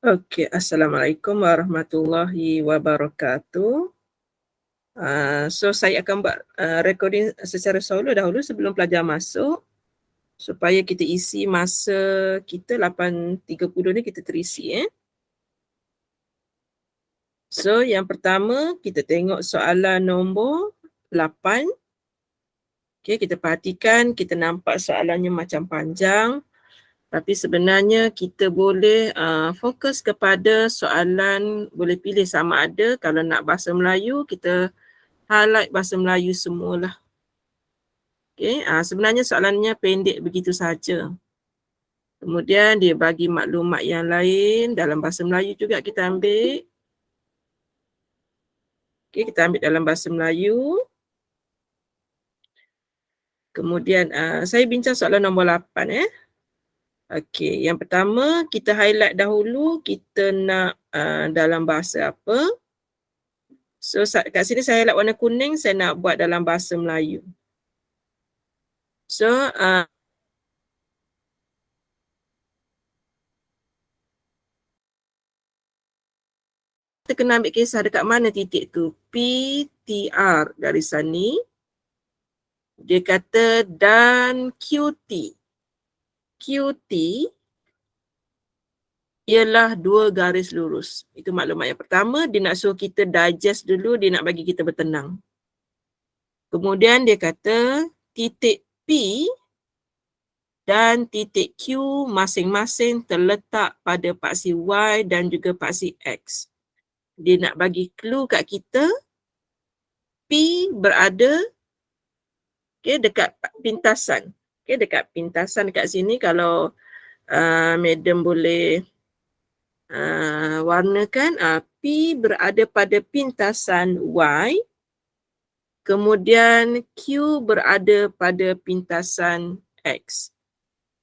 Okey, Assalamualaikum warahmatullahi wabarakatuh. So saya akan buat, recording secara solo dahulu sebelum pelajar masuk, supaya kita isi masa kita 8.30 ni kita terisi, So yang pertama kita tengok soalan nombor 8. Okey, kita perhatikan, kita nampak soalannya macam panjang. Tapi sebenarnya kita boleh fokus kepada soalan, boleh pilih sama ada kalau nak bahasa Melayu, kita highlight bahasa Melayu semualah. Okey, sebenarnya soalannya pendek begitu saja. Kemudian dia bagi maklumat yang lain dalam bahasa Melayu juga kita ambil. Okey, kita ambil dalam bahasa Melayu. Kemudian saya bincang soalan nombor 8 . Okey, yang pertama kita highlight dahulu kita nak dalam bahasa apa. So kat sini saya highlight warna kuning, saya nak buat dalam bahasa Melayu. So kita kena ambil kisah dekat mana titik tu. PTR garisan ni. Dia kata dan QT. QT ialah dua garis lurus. Itu maklumat yang pertama. Dia nak suruh kita digest dulu, dia nak bagi kita bertenang. Kemudian dia kata titik P dan titik Q masing-masing terletak pada paksi Y dan juga paksi X. Dia nak bagi clue kat kita, P berada dekat pintasan. Dekat pintasan dekat sini kalau madam boleh warnakan, P berada pada pintasan Y, kemudian Q berada pada pintasan X.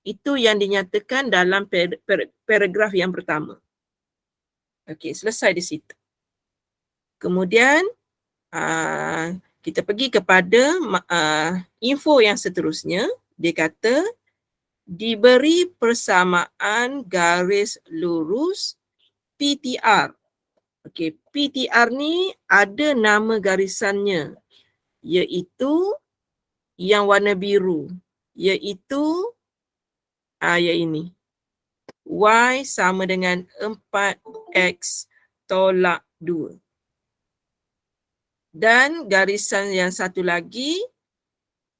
Itu yang dinyatakan dalam paragraf yang pertama. Okey, selesai di situ. Kemudian kita pergi kepada info yang seterusnya. Dia kata diberi persamaan garis lurus PTR. Okey, PTR ni ada nama garisannya, iaitu yang warna biru, iaitu yang ini. Y sama dengan 4X tolak 2. Dan garisan yang satu lagi,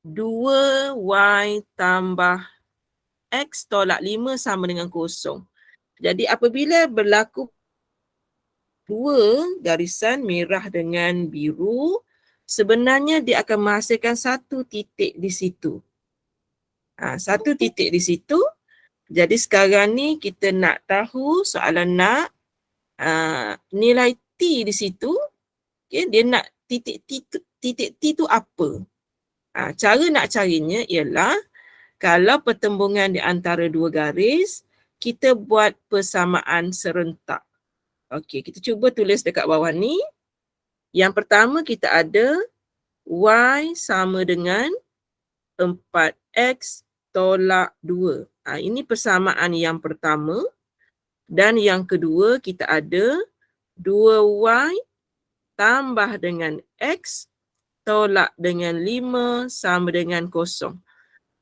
2Y tambah X tolak 5 sama dengan 0. Jadi apabila berlaku dua garisan merah dengan biru, sebenarnya dia akan menghasilkan satu titik di situ. Satu titik di situ. Jadi sekarang ni kita nak tahu soalan nak nilai T di situ. Okay, dia nak titik T tu apa? Cara nak carinya ialah kalau pertembungan di antara dua garis, kita buat persamaan serentak. Okey, kita cuba tulis dekat bawah ni. Yang pertama kita ada Y sama dengan 4X tolak 2. Ini persamaan yang pertama. Dan yang kedua kita ada 2Y tambah dengan X tolak dengan 5 sama dengan 0.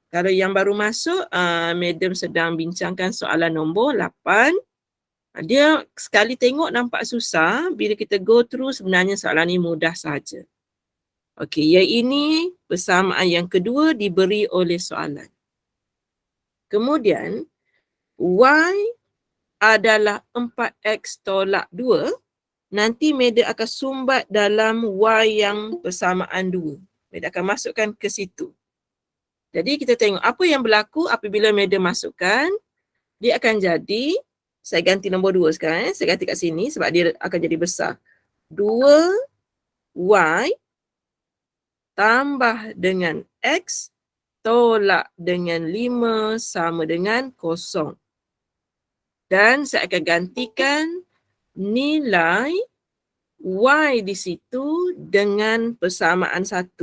Kalau yang baru masuk, madam sedang bincangkan soalan nombor 8. Dia sekali tengok nampak susah, bila kita go through sebenarnya soalan ni mudah saja. Okey, yang ini persamaan yang kedua diberi oleh soalan. Kemudian, Y adalah 4X tolak 2. Nanti madam akan sumbat dalam Y yang persamaan 2. Madam akan masukkan ke situ. Jadi kita tengok apa yang berlaku apabila madam masukkan. Dia akan jadi, saya ganti nombor 2 sekarang. Saya ganti kat sini sebab dia akan jadi besar. 2Y tambah dengan X tolak dengan 5 sama dengan 0. Dan saya akan gantikan nilai Y di situ dengan persamaan 1.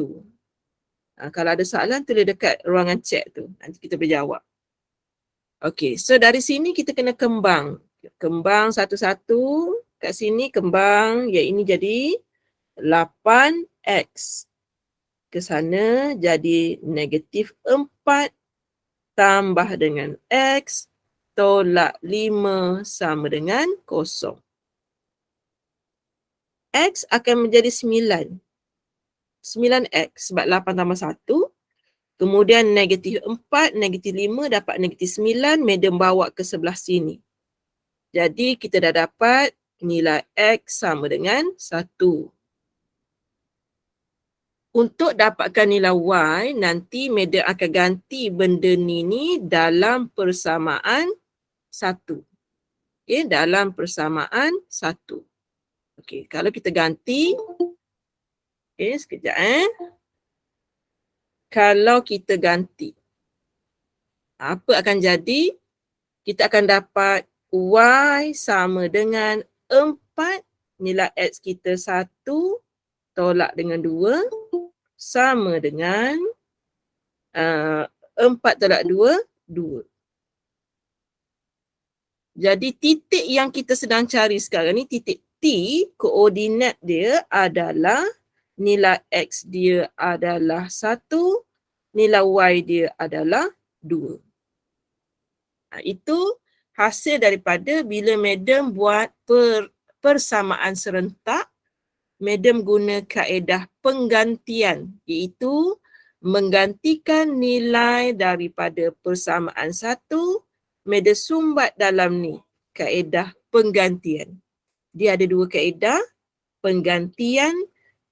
Kalau ada soalan, tulis dekat ruangan chat tu. Nanti kita boleh jawab. Okey, so dari sini kita kena kembang. Kembang satu-satu. Kat sini kembang, ya ini jadi 8x. Ke sana jadi -4 tambah dengan x tolak 5 sama dengan 0. X akan menjadi 9. 9x sebab 8 tambah 1. Kemudian -4, -5 dapat -9, medium bawa ke sebelah sini. Jadi kita dah dapat nilai X sama dengan 1. Untuk dapatkan nilai Y, nanti medium akan ganti benda ni dalam persamaan 1. Okay, dalam persamaan 1. Okay, kalau kita ganti, okay, sekejap Kalau kita ganti, apa akan jadi? Kita akan dapat Y sama dengan 4, nilai X kita 1, tolak dengan 2, sama dengan 4 tolak 2, 2. Jadi titik yang kita sedang cari sekarang ni, titik T, koordinat dia adalah nilai X dia adalah 1, nilai Y dia adalah 2. Itu hasil daripada bila medium buat persamaan serentak, medium guna kaedah penggantian, iaitu menggantikan nilai daripada persamaan 1, medium sumbat dalam ni, kaedah penggantian. Dia ada 2 kaedah, penggantian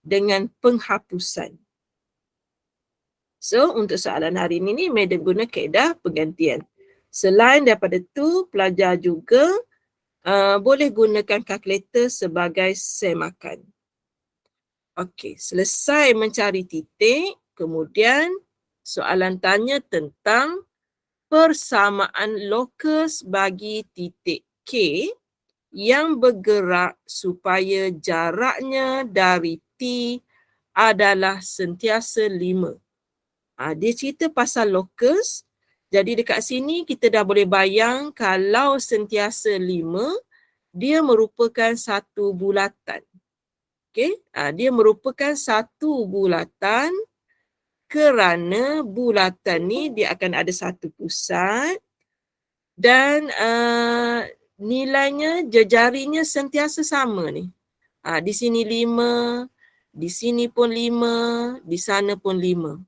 dengan penghapusan. So, untuk soalan hari ini, medium guna kaedah penggantian. Selain daripada tu, pelajar juga boleh gunakan kalkulator sebagai semakan. Okey, selesai mencari titik, kemudian soalan tanya tentang persamaan lokus bagi titik K yang bergerak supaya jaraknya dari T adalah sentiasa 5. Dia cerita pasal lokus. Jadi dekat sini kita dah boleh bayang kalau sentiasa 5, dia merupakan satu bulatan. Okey, dia merupakan satu bulatan kerana bulatan ni dia akan ada satu pusat dan nilainya, jejarinya sentiasa sama ni. Di sini 5, di sini pun 5, di sana pun 5.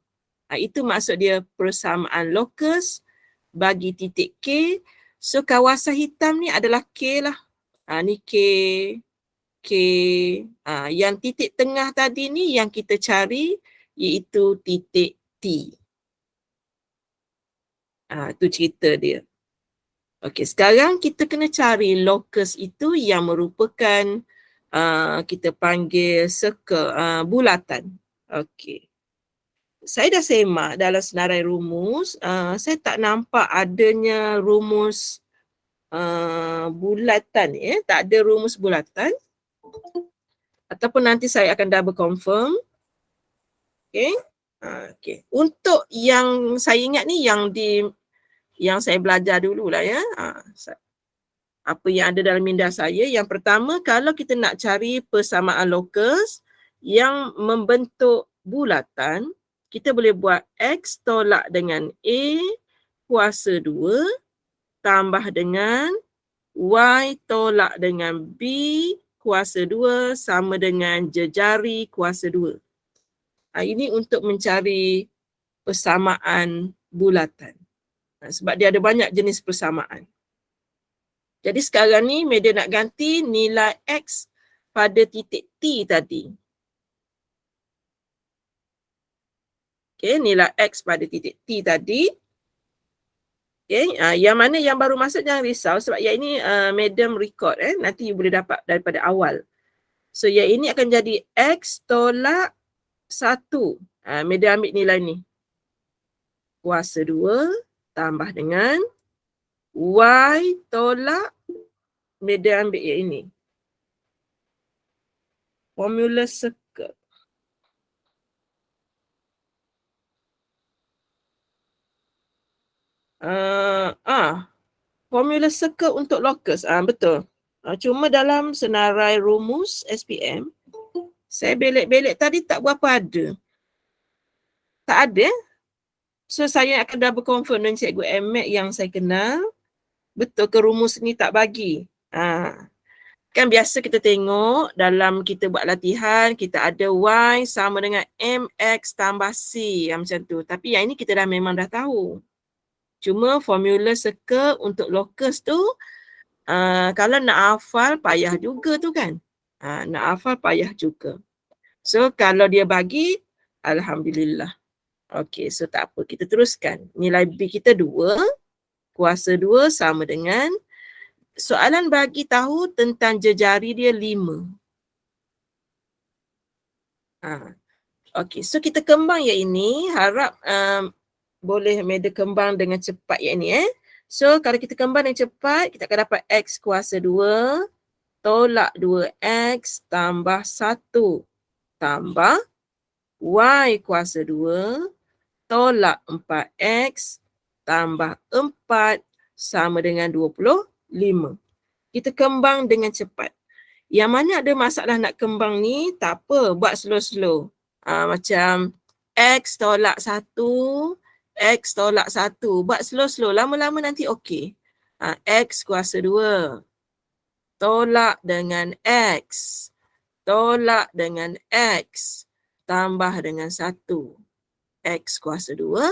Itu maksud dia persamaan lokus bagi titik K. So kawasan hitam ni adalah K lah. Ni K, K. Yang titik tengah tadi ni yang kita cari iaitu titik T. Tu cerita dia. Okey, sekarang kita kena cari lokus itu yang merupakan kita panggil circle, bulatan. Okey. Saya dah semak dalam senarai rumus, saya tak nampak adanya rumus bulatan ni, tak ada rumus bulatan. Ataupun nanti saya akan double confirm. Okey. Okey. Untuk yang saya ingat ni yang saya belajar dululah ya. Apa yang ada dalam minda saya, yang pertama kalau kita nak cari persamaan lokus yang membentuk bulatan, kita boleh buat X tolak dengan A kuasa 2 tambah dengan Y tolak dengan B kuasa 2 sama dengan jejari kuasa 2. Ini untuk mencari persamaan bulatan. Sebab dia ada banyak jenis persamaan. Jadi sekarang ni media nak ganti nilai X pada titik T tadi. Okay, nilai X pada titik T tadi. Okay, yang mana yang baru masuk jangan risau sebab yang ini medium record. Nanti you boleh dapat daripada awal. So yang ini akan jadi X tolak 1. Media ambil nilai ni. Kuasa 2 tambah dengan Y tolak, media ambil yang ini. Formula circle. formula circle untuk locus. Betul. Cuma dalam senarai rumus SPM, saya belek-belek tadi tak berapa ada. Tak ada. So saya akan double confirm dengan cikgu MAC yang saya kenal. Betul ke rumus ni tak bagi? Kan biasa kita tengok dalam kita buat latihan, kita ada Y sama dengan MX tambah C macam tu. Tapi yang ini kita dah memang dah tahu. Cuma formula circle untuk locus tu, kalau nak hafal payah juga tu kan. Nak hafal payah juga. So kalau dia bagi, Alhamdulillah. Okey, so tak apa. Kita teruskan. Nilai B kita 2. Kuasa 2 sama dengan, soalan bagi tahu tentang jejari dia 5. Okey, so kita kembang yang ini. Harap boleh Meda kembang dengan cepat yang ini. So kalau kita kembang dengan cepat, kita akan dapat X kuasa 2 tolak 2X tambah 1 tambah Y kuasa 2 tolak 4X tambah 4 sama dengan 25. Kita kembang dengan cepat. Yang mana ada masalah nak kembang ni, tak apa, buat slow-slow. Macam X tolak 1, X tolak 1. Buat slow-slow, lama-lama nanti okey. X kuasa 2 tolak dengan X tolak dengan X tambah dengan 1. X kuasa 2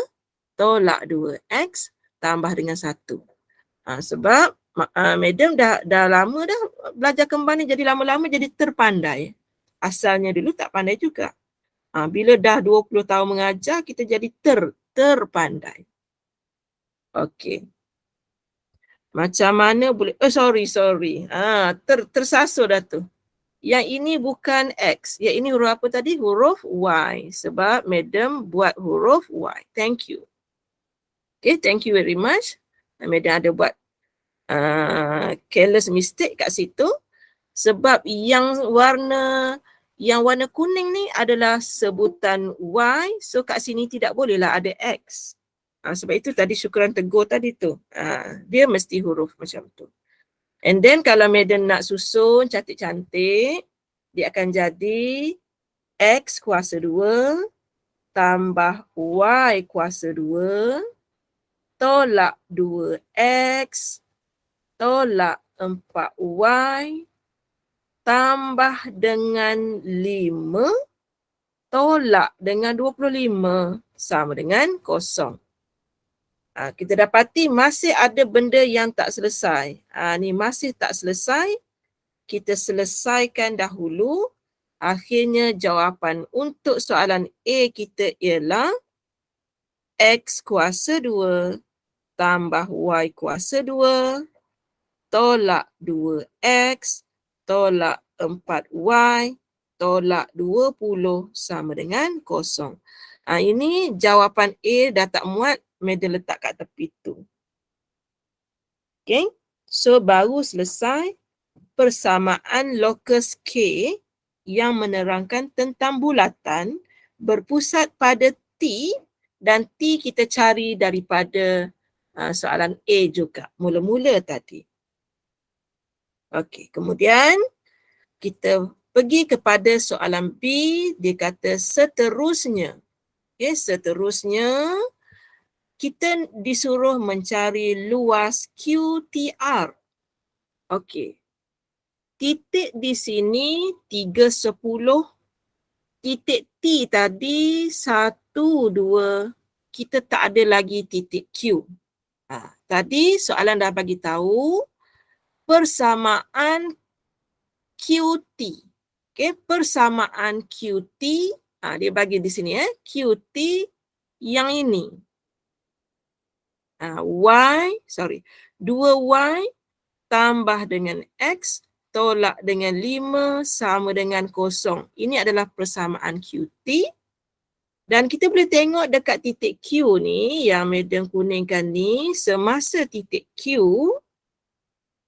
tolak 2X tambah dengan 1. Sebab Madam dah lama dah belajar kembang ni, jadi lama-lama jadi terpandai. Asalnya dulu tak pandai juga. Bila dah 20 tahun mengajar, kita jadi terpandai. Okey. Macam mana boleh, sorry. Tersasar dah tu. Yang ini bukan X. Yang ini huruf apa tadi? Huruf Y. Sebab Madam buat huruf Y. Thank you. Okay, thank you very much. Madam ada buat careless mistake kat situ. Sebab yang warna kuning ni adalah sebutan Y. So kat sini tidak bolehlah ada X. Sebab itu tadi Syukran tegur tadi tu. Dia mesti huruf macam tu. And then kalau Madam nak susun cantik-cantik, dia akan jadi X kuasa 2 tambah Y kuasa 2 tolak 2X tolak 4Y tambah dengan 5 tolak dengan 25 sama dengan 0. Kita dapati masih ada benda yang tak selesai. Ni masih tak selesai. Kita selesaikan dahulu. Akhirnya jawapan untuk soalan A kita ialah X kuasa 2 tambah Y kuasa 2 tolak 2X tolak 4Y tolak 20 sama dengan 0. Ini jawapan A dah tak muat, Madam letak kat tepi tu. Okay, so baru selesai persamaan locus K yang menerangkan tentang bulatan berpusat pada T, dan T kita cari daripada soalan A juga, mula-mula tadi. Okey, kemudian kita pergi kepada soalan B, dia kata seterusnya. Okay, seterusnya kita disuruh mencari luas QTR. Okey. Titik di sini 310. Titik T tadi 1, 2. Kita tak ada lagi titik Q. Tadi soalan dah bagi tahu persamaan QT. Okey, persamaan QT. Dia bagi di sini QT yang ini. 2Y tambah dengan X tolak dengan 5 sama dengan 0. Ini adalah persamaan QT. Dan kita boleh tengok dekat titik Q ni, yang Madam kuningkan ni, semasa titik Q,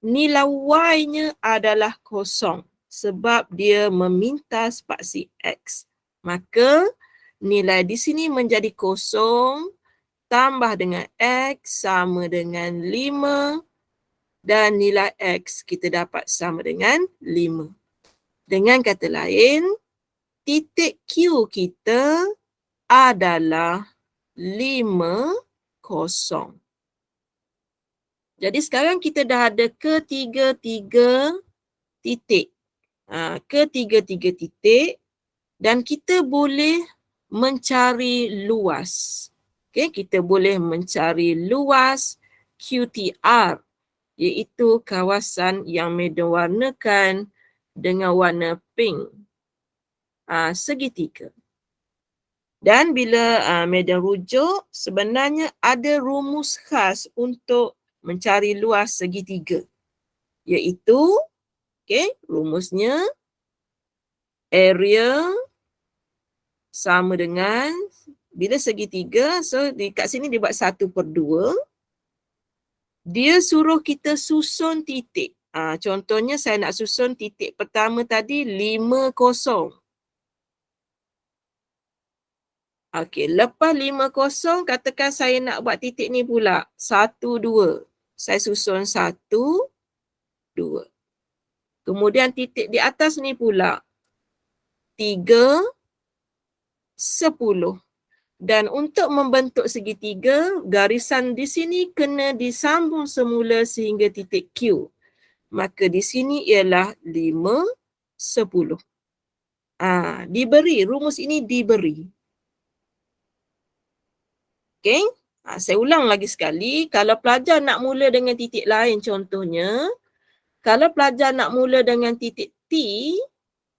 nilai Y-nya adalah 0 sebab dia meminta spasi X. Maka nilai di sini menjadi 0 tambah dengan X sama dengan 5 dan nilai X kita dapat sama dengan 5. Dengan kata lain, titik Q kita adalah 5, 0. Jadi sekarang kita dah ada ketiga-tiga titik. Ketiga-tiga titik dan kita boleh mencari luas. Okay, kita boleh mencari luas QTR, iaitu kawasan yang Madam warnakan dengan warna pink. Segitiga. Dan bila Madam rujuk, sebenarnya ada rumus khas untuk mencari luas segitiga, iaitu rumusnya area sama dengan, bila segitiga, so kat sini dia buat 1/2. Dia suruh kita susun titik. Contohnya saya nak susun titik pertama tadi 5, 0. Okey, lepas 5, 0, katakan saya nak buat titik ni pula 1, 2. Saya susun 1, 2. Kemudian titik di atas ni pula 3, 10. Dan untuk membentuk segitiga, garisan di sini kena disambung semula sehingga titik Q. Maka di sini ialah 5, 10. Diberi, rumus ini diberi. Okey, saya ulang lagi sekali. Kalau pelajar nak mula dengan titik lain contohnya, kalau pelajar nak mula dengan titik T,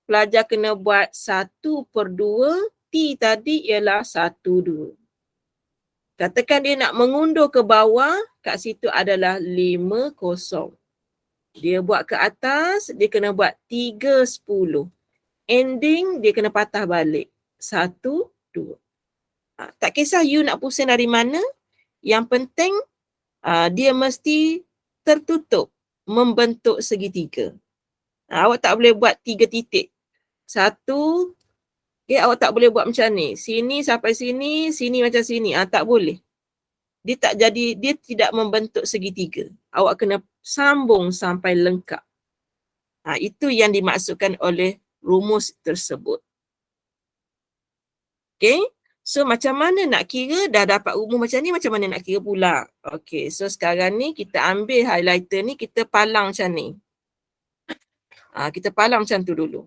pelajar kena buat 1/2, T tadi ialah 1, 2. Katakan dia nak mengundur ke bawah, kat situ adalah 5, 0. Dia buat ke atas, dia kena buat 3, 10. Ending, dia kena patah balik. 1, 2. Tak kisah you nak pusing dari mana, yang penting dia mesti tertutup membentuk segitiga. Awak tak boleh buat 3 titik. 1, awak tak boleh buat macam ni. Sini sampai sini, sini macam sini. Tak boleh. Dia tak jadi, dia tidak membentuk segitiga. Awak kena sambung sampai lengkap. Itu yang dimaksudkan oleh rumus tersebut. Okay. So macam mana nak kira, dah dapat rumus macam ni, macam mana nak kira pula? Okay, so sekarang ni kita ambil highlighter ni, kita palang macam ni. Kita palang macam tu dulu.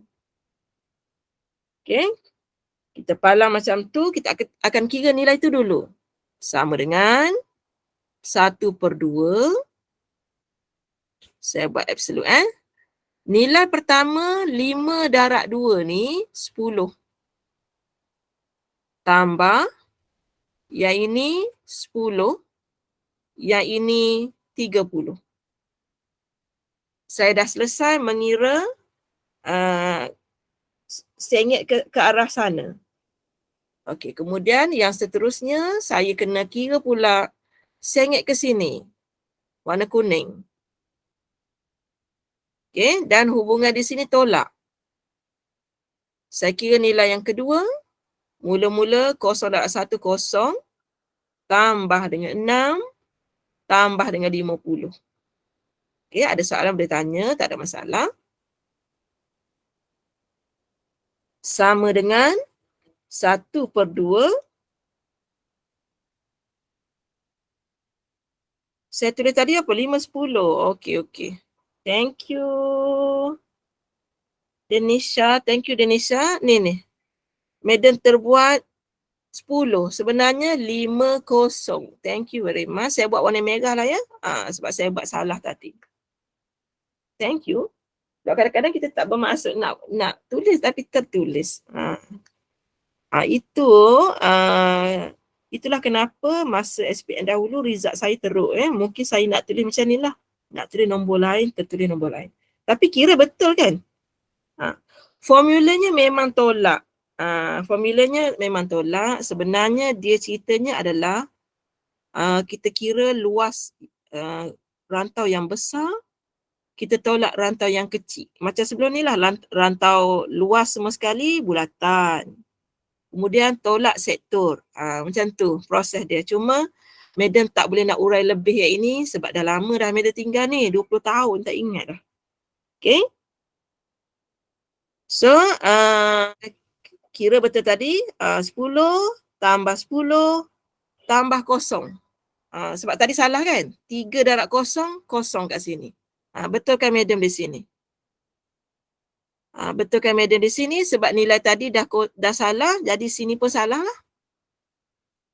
Okay. Kita palang macam tu, kita akan kira nilai tu dulu. Sama dengan 1/2. Saya buat absolute. Nilai pertama 5/2 ni 10. Tambah, yang ini 10, yang ini 30. Saya dah selesai mengira sengit ke arah sana. Okey, kemudian yang seterusnya saya kena kira pula sengit ke sini. Warna kuning. Okey, dan hubungan di sini tolak. Saya kira nilai yang kedua. Mula-mula 0.1, 0. Tambah dengan 6. Tambah dengan 50. Okey, ada soalan boleh tanya, tak ada masalah. Sama dengan 1/2. Saya tulis tadi apa? 5, 10. Okey. Thank you, Denisha. Ni. Madam terbuat 10. Sebenarnya 5, 0. Thank you very much. Saya buat warna merah lah ya. Sebab saya buat salah tadi. Thank you. Kadang-kadang kita tak bermaksud nak tulis tapi tertulis. Itulah kenapa masa SPM dahulu result saya teruk. Mungkin saya nak tulis macam ni lah. Nak tulis nombor lain, tertulis nombor lain. Tapi kira betul kan? Formulanya memang tolak. Sebenarnya dia ceritanya adalah kita kira luas rantau yang besar, kita tolak rantau yang kecil. Macam sebelum ni lah, rantau luas semua sekali, bulatan. Kemudian tolak sektor. Macam tu proses dia. Cuma Madam tak boleh nak urai lebih yang ini sebab dah lama dah Madam tinggal ni, 20 tahun tak ingat dah. Okay. So, kira betul tadi, 10 tambah 10 tambah kosong. Sebab tadi salah kan? 3 darab kosong, kosong kat sini. Betulkan Madam di sini? Betulkan Madam di sini sebab nilai tadi dah salah, jadi sini pun salah lah.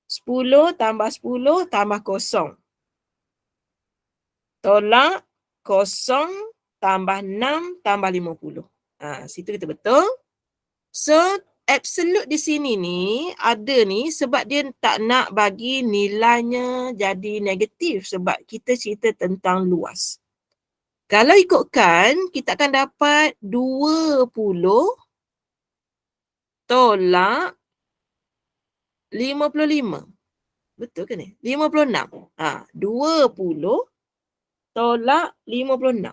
10 tambah 10 tambah kosong. Tolak kosong tambah 6 tambah 50. Situ kita betul. So, absolute di sini ni ada ni sebab dia tak nak bagi nilainya jadi negatif sebab kita cerita tentang luas. Kalau ikutkan, kita akan dapat 20 tolak 55. Betul ke ni? 56. 20 tolak 56.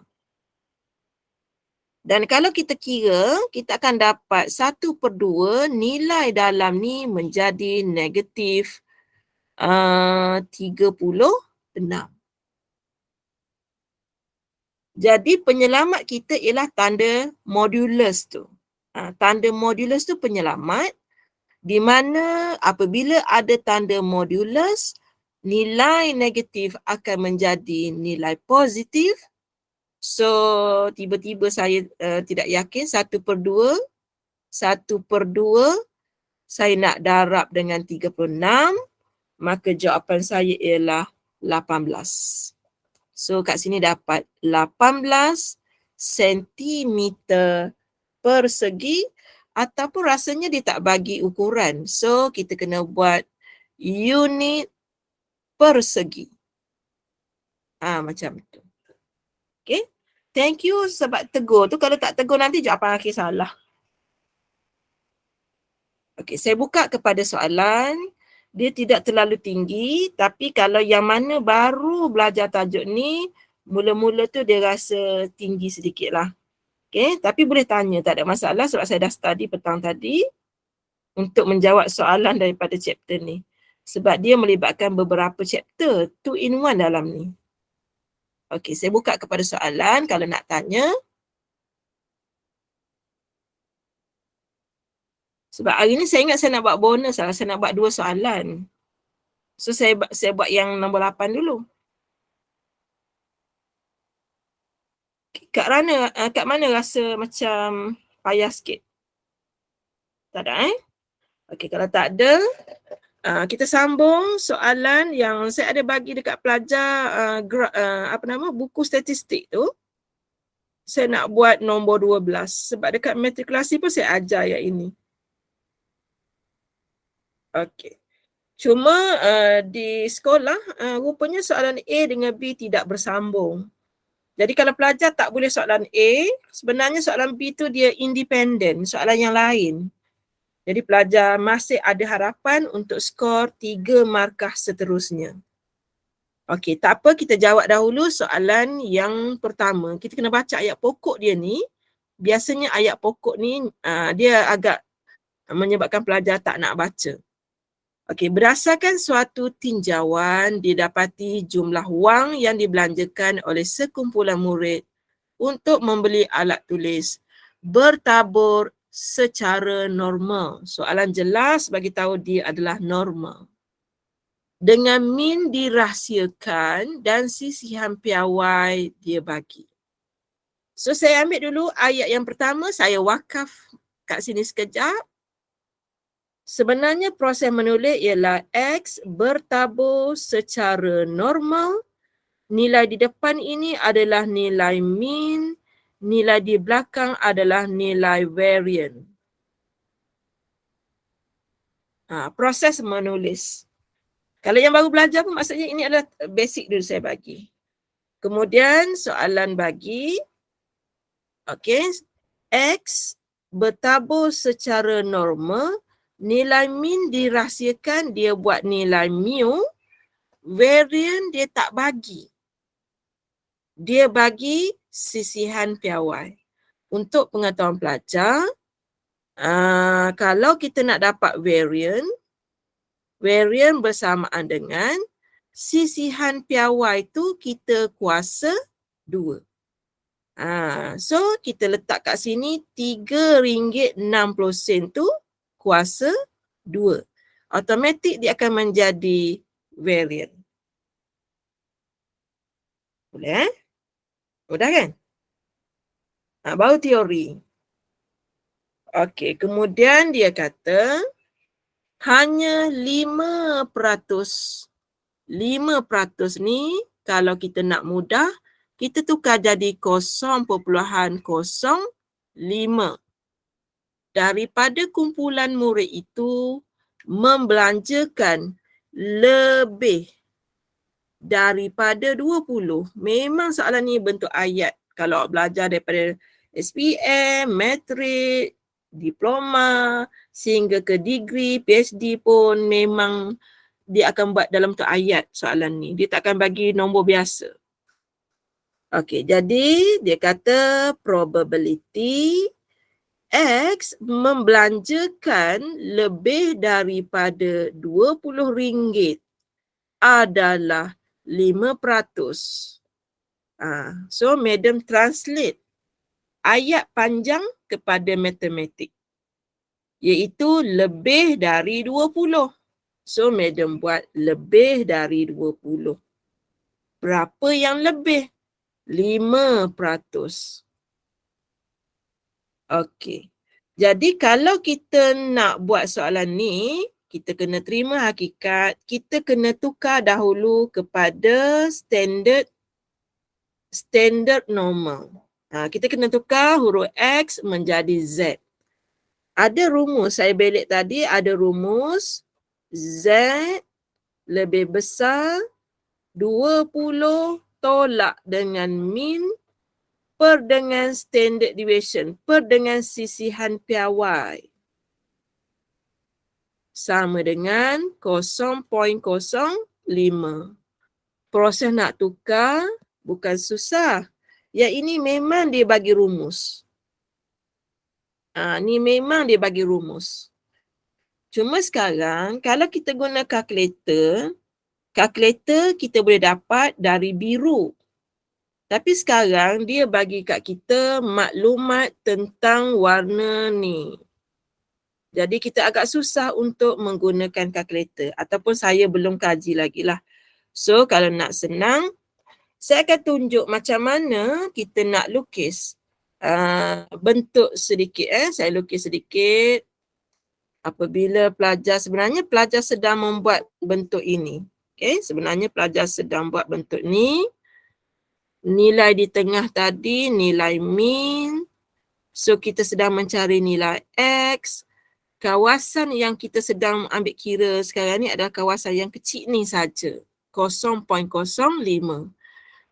Dan kalau kita kira, kita akan dapat 1/2 nilai dalam ni menjadi negatif 36. Jadi penyelamat kita ialah tanda modulus tu. Tanda modulus tu penyelamat di mana apabila ada tanda modulus, nilai negatif akan menjadi nilai positif. So, tiba-tiba saya tidak yakin 1/2, 1/2 saya nak darab dengan 36, maka jawapan saya ialah 18. So, kat sini dapat 18 sentimeter persegi ataupun rasanya dia tak bagi ukuran. So, kita kena buat unit persegi. Macam tu. Okay. Thank you sebab tegur tu. Kalau tak tegur nanti jawapan akhir salah. Okay, saya buka kepada soalan. Dia tidak terlalu tinggi, tapi kalau yang mana baru belajar tajuk ni, mula-mula tu dia rasa tinggi sedikit lah. Okay, tapi boleh tanya, tak ada masalah sebab saya dah study petang tadi untuk menjawab soalan daripada chapter ni. Sebab dia melibatkan beberapa chapter, 2-in-1 dalam ni. Okay, saya buka kepada soalan kalau nak tanya. Sebab hari ni saya ingat saya nak buat bonus lah. Saya nak buat 2 soalan. So, saya buat yang nombor 8 dulu. Kat mana rasa macam payah sikit? Tak ada Okay, kalau tak ada, kita sambung soalan yang saya ada bagi dekat pelajar buku statistik tu. Saya nak buat nombor 12 sebab dekat matrikulasi pun saya ajar yang ini. Okey. Cuma di sekolah rupanya soalan A dengan B tidak bersambung. Jadi kalau pelajar tak boleh soalan A, sebenarnya soalan B tu dia independen, soalan yang lain. Jadi pelajar masih ada harapan untuk skor 3 markah seterusnya. Okey, tak apa, kita jawab dahulu soalan yang pertama. Kita kena baca ayat pokok dia ni. Biasanya ayat pokok ni dia agak menyebabkan pelajar tak nak baca. Okey, berdasarkan suatu tinjauan didapati jumlah wang yang dibelanjakan oleh sekumpulan murid untuk membeli alat tulis bertabur secara normal. Soalan jelas bagi tahu dia adalah normal. Dengan min dirahsiakan dan sisihan piawai dia bagi. So saya ambil dulu ayat yang pertama, saya wakaf kat sini sekejap. Sebenarnya proses menulis ialah X bertabur secara normal. Nilai di depan ini adalah nilai mean. Nilai di belakang adalah nilai variance. Proses menulis. Kalau yang baru belajar pun maksudnya ini adalah basic dulu saya bagi. Kemudian soalan bagi. Okey. X bertabur secara normal. Nilai mean dirahsiakan, dia buat nilai mu. Variance dia tak bagi. Dia bagi sisihan piawai. Untuk pengetahuan pelajar, kalau kita nak dapat variance bersamaan dengan sisihan piawai tu kita kuasa 2. So kita letak kat sini RM3.60 tu kuasa 2. Automatik dia akan menjadi variant. Boleh Mudah kan? Baru teori. Okey, kemudian dia kata hanya 5%. 5% ni kalau kita nak mudah, kita tukar jadi 0.05. Daripada kumpulan murid itu membelanjakan lebih daripada 20. Memang soalan ni bentuk ayat. Kalau belajar daripada SPM, matrik, diploma, sehingga ke degree, PhD pun memang dia akan buat dalam bentuk ayat soalan ni. Dia tak akan bagi nombor biasa. Okey, jadi dia kata probability X membelanjakan lebih daripada RM20 adalah 5%. So, Madam translate ayat panjang kepada matematik, iaitu lebih dari 20. So, Madam buat lebih dari 20. Berapa yang lebih? 5%. Okey. Jadi, kalau kita nak buat soalan ni, kita kena terima hakikat, kita kena tukar dahulu kepada standard normal. Kita kena tukar huruf X menjadi Z. Ada rumus, saya belik tadi ada rumus Z lebih besar 20 tolak dengan min per dengan standard deviation, per dengan sisihan piawai. Sama dengan 0.05. Proses nak tukar bukan susah. Yang ini memang dia bagi rumus. Ni memang dia bagi rumus. Cuma sekarang kalau kita guna kalkulator kita boleh dapat dari biru. Tapi sekarang dia bagi kat kita maklumat tentang warna ni. Jadi kita agak susah untuk menggunakan kalkulator ataupun saya belum kaji lagi lah. So kalau nak senang, saya akan tunjuk macam mana kita nak lukis bentuk sedikit. Saya lukis sedikit. Apabila sebenarnya pelajar sedang membuat bentuk ini. Sebenarnya pelajar sedang buat bentuk ni. Nilai di tengah tadi, nilai min. So kita sedang mencari nilai X. Kawasan yang kita sedang ambil kira sekarang ni adalah kawasan yang kecil ni saja. 0.05.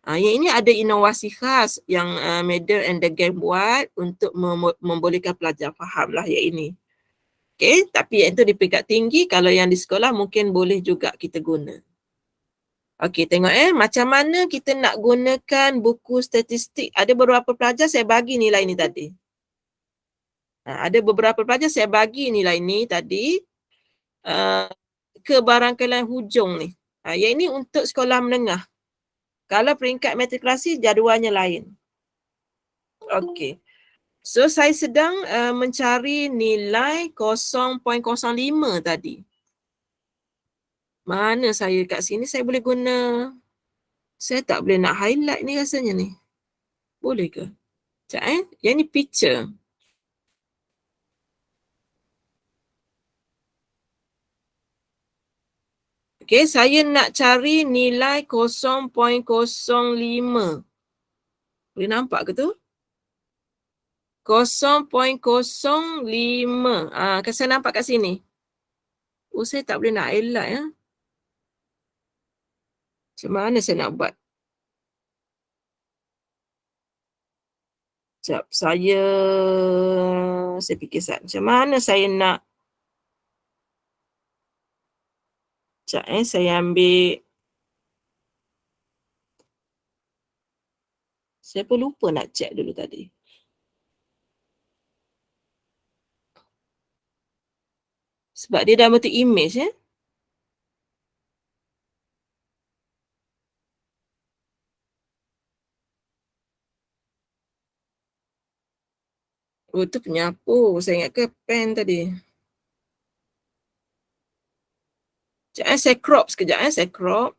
Yang ini ada inovasi khas yang Madam and the gang buat untuk membolehkan pelajar faham lah yang ini. Tapi yang itu di peringkat tinggi, kalau yang di sekolah mungkin boleh juga kita guna. Tengok macam mana kita nak gunakan buku statistik. Ada beberapa pelajar saya bagi nilai ni tadi. Ada beberapa pelajar saya bagi nilai ni tadi ke barangkalian hujung ni. Yang ini untuk sekolah menengah. Kalau peringkat matrikulasi, jadualnya lain. So, saya sedang mencari nilai 0.05 tadi. Mana saya kat sini saya boleh guna. Saya tak boleh nak highlight ni rasanya ni. Boleh ke? Sekejap Yang ni picture. Saya nak cari nilai 0.05. Boleh nampak ke tu? 0.05. Kan saya nampak kat sini. Saya tak boleh nak highlight. Macam mana saya nak buat? Sekejap, saya fikir macam mana saya nak. Sekejap saya ambil. Saya pun lupa nak check dulu tadi. Sebab dia dah bentuk image Oh, tu penyapu. Saya ingat ke pen tadi. Sekejap saya crop sekejap saya crop.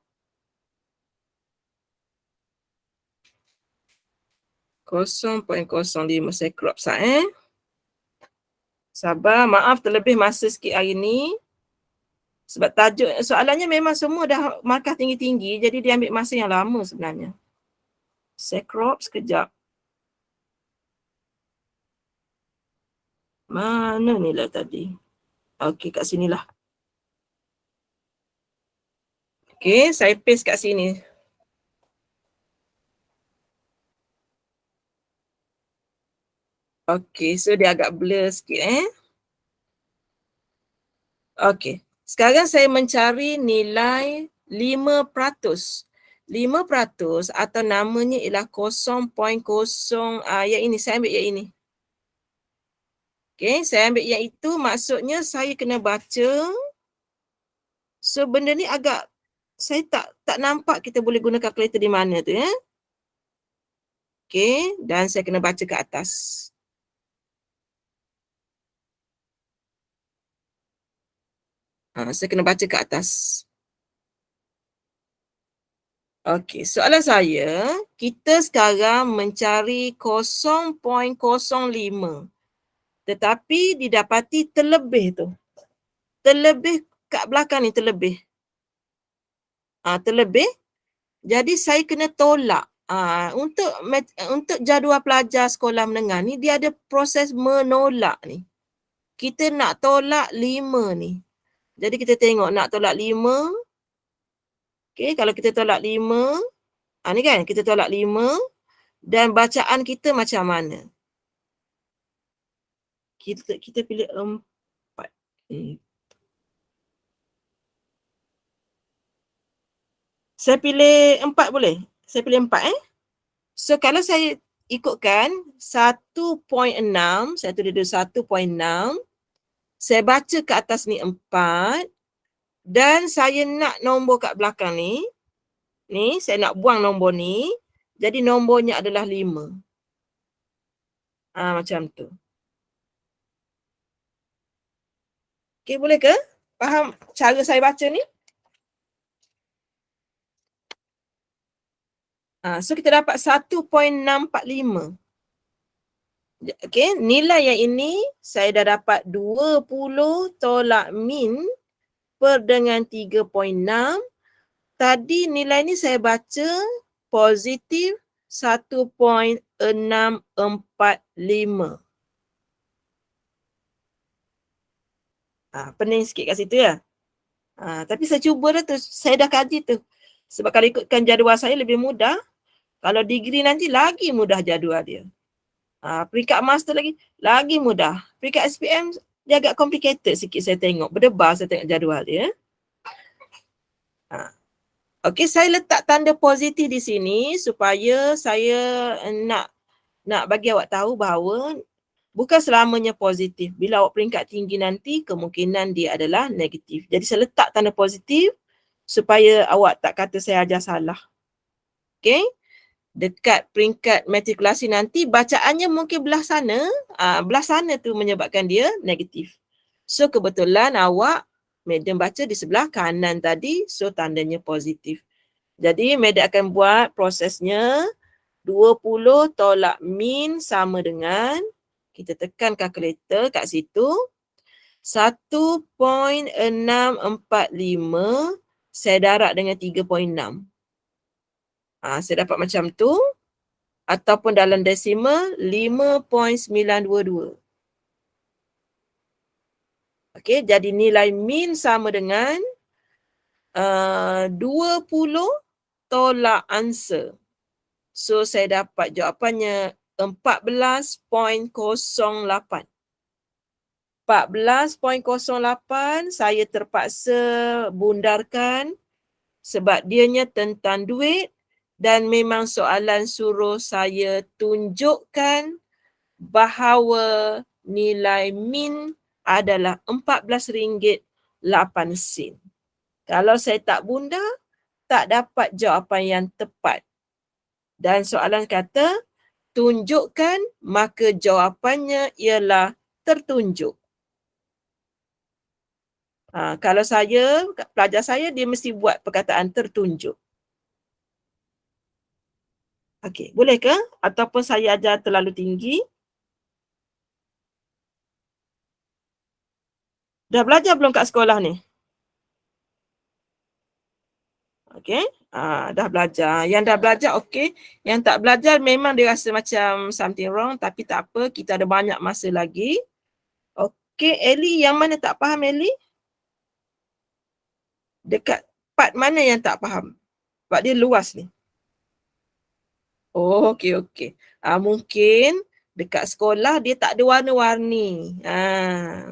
0.05 saya crop Sabar, maaf terlebih masa sikit hari ni. Sebab tajuk soalannya memang semua dah markah tinggi-tinggi, jadi dia ambil masa yang lama sebenarnya. Saya crop sekejap. Mana nilai tadi? Okey, kat sinilah. Okey, saya paste kat sini. Okey, so dia agak blur sikit Okey, sekarang saya mencari nilai 5%. 5% atau namanya ialah 0.0, yang ini, saya ambil yang ini. Okey, saya ambil yang itu, maksudnya saya kena baca. So, benda ni agak, saya tak nampak kita boleh guna kalkulator di mana tu Okey, dan saya kena baca ke atas. Saya kena baca ke atas. Okey, soalan saya, kita sekarang mencari 0.05. Tetapi didapati terlebih tu. Terlebih kat belakang ni terlebih. Terlebih. Jadi saya kena tolak. Untuk jadual pelajar sekolah menengah ni, dia ada proses menolak ni. Kita nak tolak 5 ni. Jadi kita tengok nak tolak 5. Okey, kalau kita tolak 5, ni kan kita tolak 5 dan bacaan kita macam mana? Kita pilih 4. Saya pilih 4 boleh? Saya pilih 4 So kalau saya ikutkan 1.6, saya tulis dulu 1.6, saya baca ke atas ni 4 dan saya nak nombor kat belakang ni, saya nak buang nombor ni, jadi nombornya adalah 5. Macam tu. Okey, boleh ke? Faham cara saya baca ni? So kita dapat 1.645. Okey, nilai yang ini saya dah dapat 20 tolak min per dengan 3.6. Tadi nilai ni saya baca positif 1.645. Pening sikit kat situ ya. Tapi saya cuba dah tu, saya dah kaji tu. Sebab kalau ikutkan jadual saya lebih mudah. Kalau degree nanti lagi mudah jadual dia. Peringkat master lagi mudah. Peringkat SPM dia agak complicated sikit saya tengok. Berdebar saya tengok jadual dia. Okey, saya letak tanda positif di sini supaya saya nak bagi awak tahu bahawa bukan selamanya positif. Bila awak peringkat tinggi nanti, kemungkinan dia adalah negatif. Jadi saya letak tanda positif supaya awak tak kata saya ajar salah. Okey? Dekat peringkat matrikulasi nanti, bacaannya mungkin belah sana. Belah sana tu menyebabkan dia negatif. So, kebetulan awak madam baca di sebelah kanan tadi, so tandanya positif. Jadi, madam akan buat prosesnya 20 tolak min sama dengan, kita tekan kalkulator kat situ, 1.645 saya darab dengan 3.6. Saya dapat macam tu. Ataupun dalam desimal 5.922. Okey, jadi nilai min sama dengan 20 tolak answer. So, saya dapat jawapannya 14.08. 14.08 saya terpaksa bundarkan sebab dianya tentang duit dan memang soalan suruh saya tunjukkan bahawa nilai min adalah RM14.08. Kalau saya tak bundar, tak dapat jawapan yang tepat. Dan soalan kata, tunjukkan, maka jawapannya ialah tertunjuk. Kalau saya, pelajar saya, dia mesti buat perkataan tertunjuk. Okey, boleh ke? Ataupun saya ajar terlalu tinggi? Dah belajar belum kat sekolah ni? Okey, dah belajar. Yang dah belajar okey. Yang tak belajar memang dia rasa macam something wrong, tapi tak apa, kita ada banyak masa lagi. Okey, Ellie, yang mana tak faham, Ellie? Dekat part mana yang tak faham? Sebab dia luas ni. Oh, okey. Mungkin dekat sekolah dia tak ada warna-warni.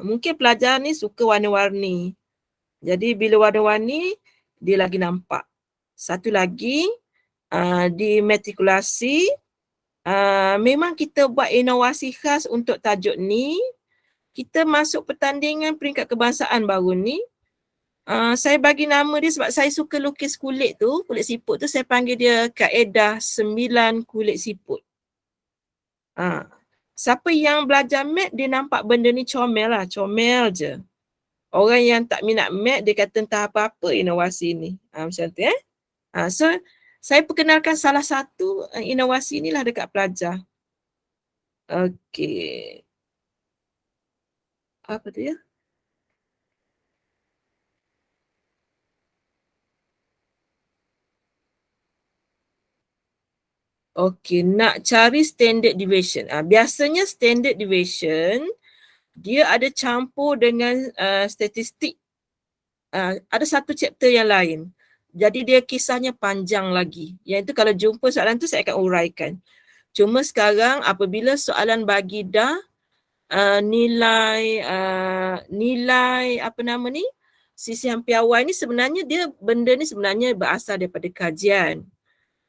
Mungkin pelajar ni suka warna-warni. Jadi bila warna-warni, dia lagi nampak. Satu lagi, di matrikulasi, memang kita buat inovasi khas untuk tajuk ni. Kita masuk pertandingan peringkat kebangsaan baru ni. Saya bagi nama dia sebab saya suka lukis kulit tu, kulit siput tu, saya panggil dia kaedah 9 kulit siput. Siapa yang belajar mat, dia nampak benda ni comel lah, comel je. Orang yang tak minat mat, dia kata entah apa-apa inovasi ni. Macam tu so, saya perkenalkan salah satu inovasi inilah dekat pelajar. Okey. Apa tu ya? Okey, nak cari standard deviation. Biasanya standard deviation, dia ada campur dengan statistik. Ada satu chapter yang lain. Jadi dia kisahnya panjang lagi. Yang itu kalau jumpa soalan tu saya akan uraikan. Cuma sekarang apabila soalan bagi dah nilai apa nama ni? Sisihan piawai ni sebenarnya benda ni sebenarnya berasal daripada kajian.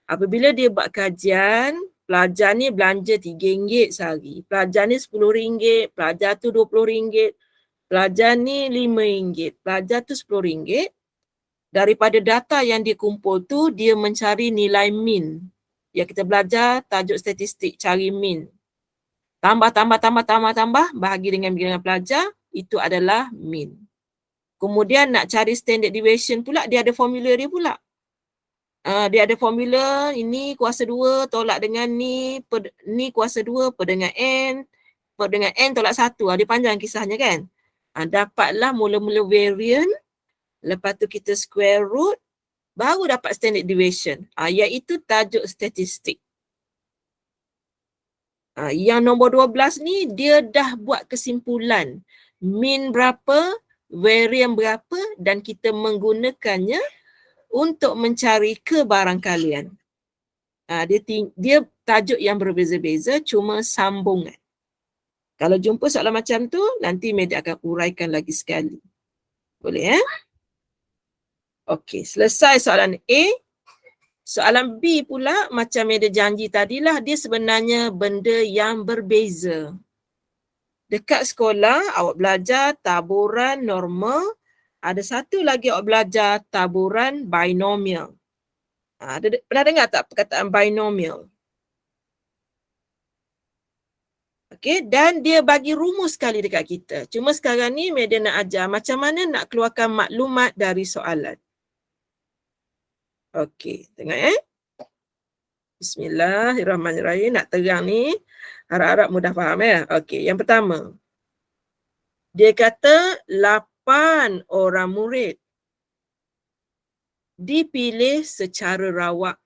Apabila dia buat kajian, pelajar ni belanja RM3 sehari. Pelajar ni RM10, pelajar tu RM20, pelajar ni RM5, pelajar tu RM10. Daripada data yang dia kumpul tu, dia mencari nilai min. Yang kita belajar tajuk statistik, cari min. Tambah, bahagi dengan bilangan pelajar, itu adalah min. Kemudian nak cari standard deviation pula, dia ada formula dia pula. Dia ada formula, ini kuasa 2 tolak dengan ni kuasa 2 per dengan n tolak 1. Dia panjang kisahnya kan. Dapatlah mula-mula variant, lepas tu kita square root, baru dapat standard deviation, iaitu tajuk statistik. Yang nombor 12 ni, dia dah buat kesimpulan. Min berapa, variant berapa, dan kita menggunakannya untuk mencari kebarangkalian. Dia tajuk yang berbeza-beza, cuma sambungan. Kalau jumpa soalan macam tu, nanti Media akan uraikan lagi sekali. Boleh Okey, selesai soalan A. Soalan B pula, macam Media janji tadilah, dia sebenarnya benda yang berbeza. Dekat sekolah, awak belajar taburan normal. Ada satu lagi awak belajar taburan binomial. Pernah dengar tak perkataan binomial? Okey, dan dia bagi rumus sekali dekat kita. Cuma sekarang ni Media nak ajar macam mana nak keluarkan maklumat dari soalan. Okey, tengok Bismillahirrahmanirrahim. Nak terang ni, harap-harap mudah faham Okey, yang pertama. Dia kata 8 orang murid dipilih secara rawak.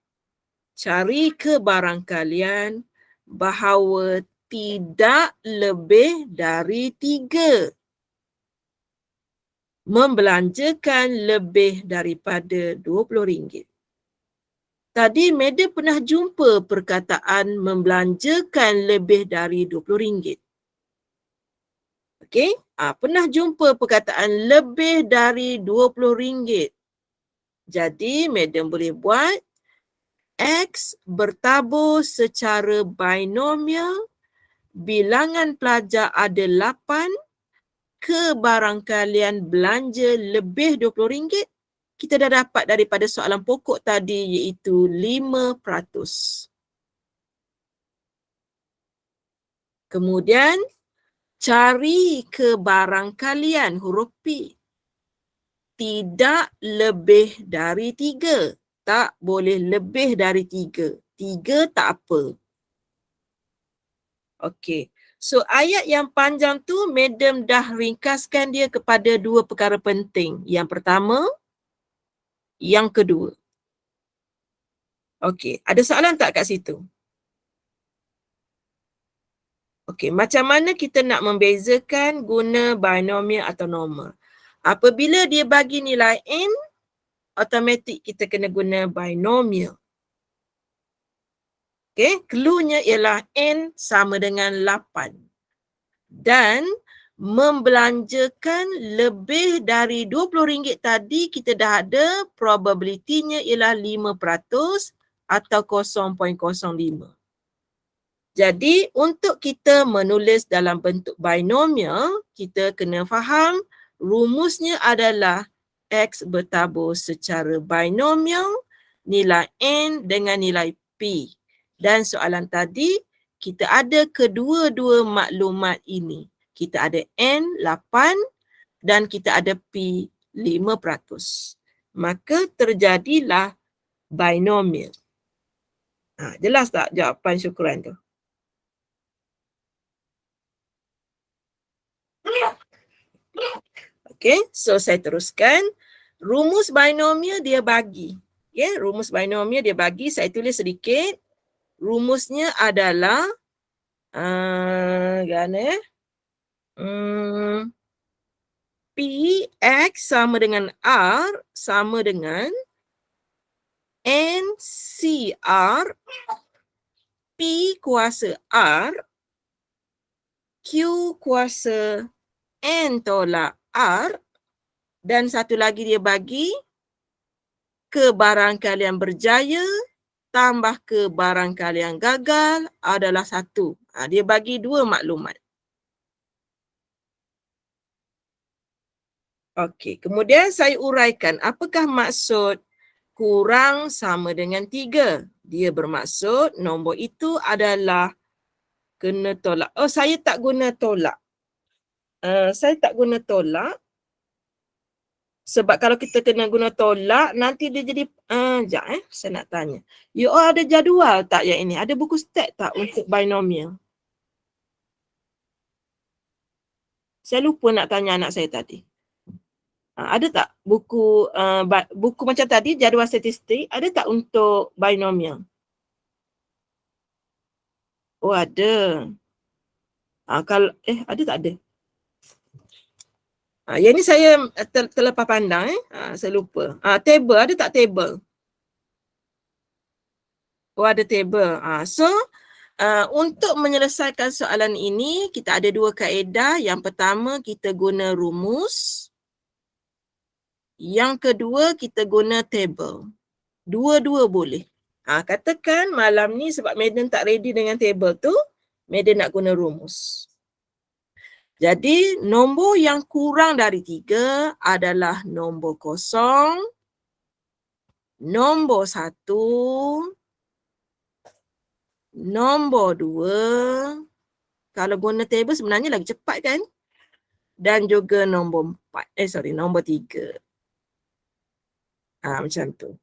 Cari kebarangkalian bahawa tidak lebih dari 3. Membelanjakan lebih daripada RM20. Tadi Media pernah jumpa perkataan membelanjakan lebih dari RM20. Okey, pernah jumpa perkataan lebih dari RM20. Jadi Media boleh buat X bertabur secara binomial, bilangan pelajar ada 8, kebarangkalian belanja lebih RM20. Kita dah dapat daripada soalan pokok tadi iaitu 5%. Kemudian cari kebarangkalian huruf P. Tidak lebih dari 3. Tak boleh lebih dari 3. 3 tak apa. Okey. So ayat yang panjang tu madam dah ringkaskan dia kepada 2 perkara penting. Yang pertama, yang kedua. Okey, ada soalan tak kat situ? Okey, macam mana kita nak membezakan guna binomial atau normal? Apabila dia bagi nilai n, automatik kita kena guna binomial. Okey, cluenya ialah n sama dengan 8. Dan membelanjakan lebih dari RM20 tadi, kita dah ada probabilitinya ialah 5% atau 0.05. Jadi untuk kita menulis dalam bentuk binomial, kita kena faham rumusnya adalah X bertabur secara binomial nilai N dengan nilai P. Dan soalan tadi, kita ada kedua-dua maklumat ini. Kita ada N 8 dan kita ada P 5%. Maka terjadilah binomial. Jelas tak jawapan syukuran tu? Okay, so saya teruskan. Rumus binomial dia bagi. Okay, rumus binomial dia bagi. Saya tulis sedikit. Rumusnya adalah P X sama dengan R sama dengan NCR P kuasa R Q kuasa N tolak R dan satu lagi dia bagi kebarangkalian berjaya tambah kebarangkalian gagal adalah 1. Dia bagi 2 maklumat. Okey, kemudian saya uraikan apakah maksud kurang sama dengan 3. Dia bermaksud nombor itu adalah kena tolak. Oh, saya tak guna tolak. Saya tak guna tolak. Sebab kalau kita kena guna tolak, nanti dia jadi, sekejap saya nak tanya. You all ada jadual tak yang ini? Ada buku stat tak untuk binomial? Saya lupa nak tanya anak saya tadi. Ada tak buku buku macam tadi, jadual statistik, ada tak untuk binomial? Oh, ada. Kalau ada tak ada? Yang ni saya terlepas pandang saya lupa. Table, ada tak table? Oh, ada table. So untuk menyelesaikan soalan ini, kita ada 2 kaedah. Yang pertama, kita guna rumus. Yang kedua, kita guna table. Dua-dua boleh. Katakan malam ni sebab Madam tak ready dengan table tu, Madam nak guna rumus. Jadi, nombor yang kurang dari 3 adalah nombor 0, nombor 1, nombor 2. Kalau guna table sebenarnya lagi cepat kan? Dan juga nombor 4. Nombor 3. Macam tu.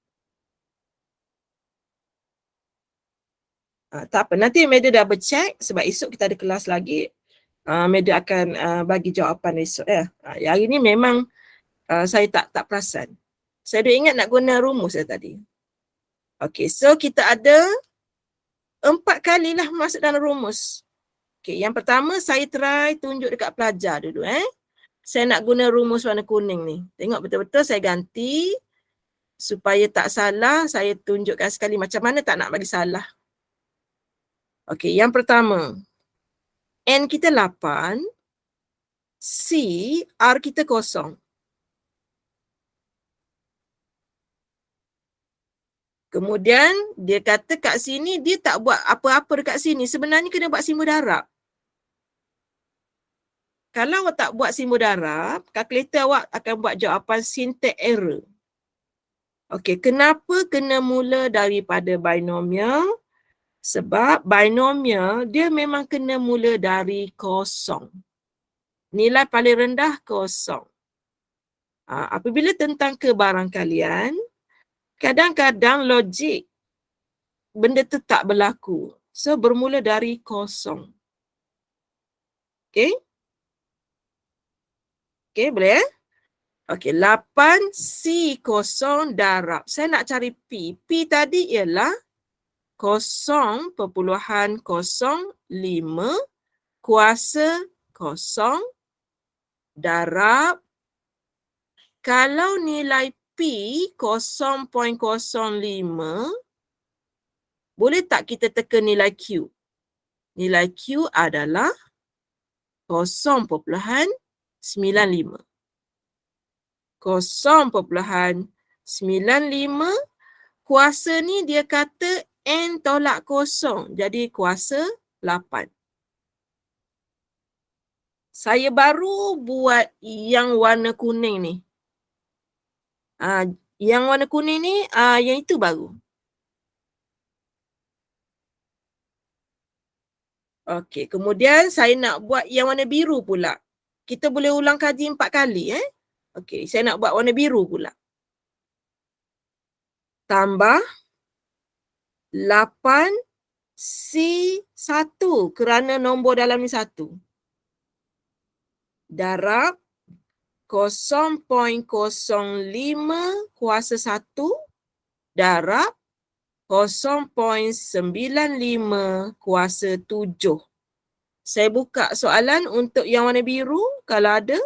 Tak apa, nanti Madam dah bercheck sebab esok kita ada kelas lagi. Madam akan bagi jawapan esok ya. Hari ni memang saya tak perasan. Saya dah ingat nak guna rumus tadi. Okey, so kita ada 4 kalilah masuk dalam rumus. Okey, yang pertama saya try tunjuk dekat pelajar dulu Saya nak guna rumus warna kuning ni. Tengok betul-betul saya ganti supaya tak salah. Saya tunjukkan sekali macam mana tak nak bagi salah. Okey, yang pertama. N kita 8. C, R kita 0. Kemudian dia kata kat sini dia tak buat apa-apa dekat sini. Sebenarnya kena buat simbol darab. Kalau awak tak buat simbol darab, kalkulator awak akan buat jawapan syntax error. Okey, kenapa kena mula daripada binomial? Sebab binomial dia memang kena mula dari kosong. Nilai paling rendah kosong. Apabila tentang kebarangkalian, kadang-kadang logik benda tu tak berlaku. So bermula dari kosong. Okey? Okey, boleh eh? Okey, 8C0 darab. Saya nak cari P. P tadi ialah 0.05 kuasa kosong darab. Kalau nilai P 0.05, boleh tak kita teka nilai Q? Nilai Q adalah 0.95. 0.95 kuasa ni dia kata N tolak kosong. Jadi kuasa 8. Saya baru buat yang warna kuning ni. Yang warna kuning ni, yang itu baru. Okey, kemudian saya nak buat yang warna biru pula. Kita boleh ulang kaji 4 kali. Okey, saya nak buat warna biru pula. Tambah 8C1 kerana nombor dalam ni 1. Darab 0.05 kuasa 1 darab 0.95 kuasa 7. Saya buka soalan untuk yang warna biru kalau ada.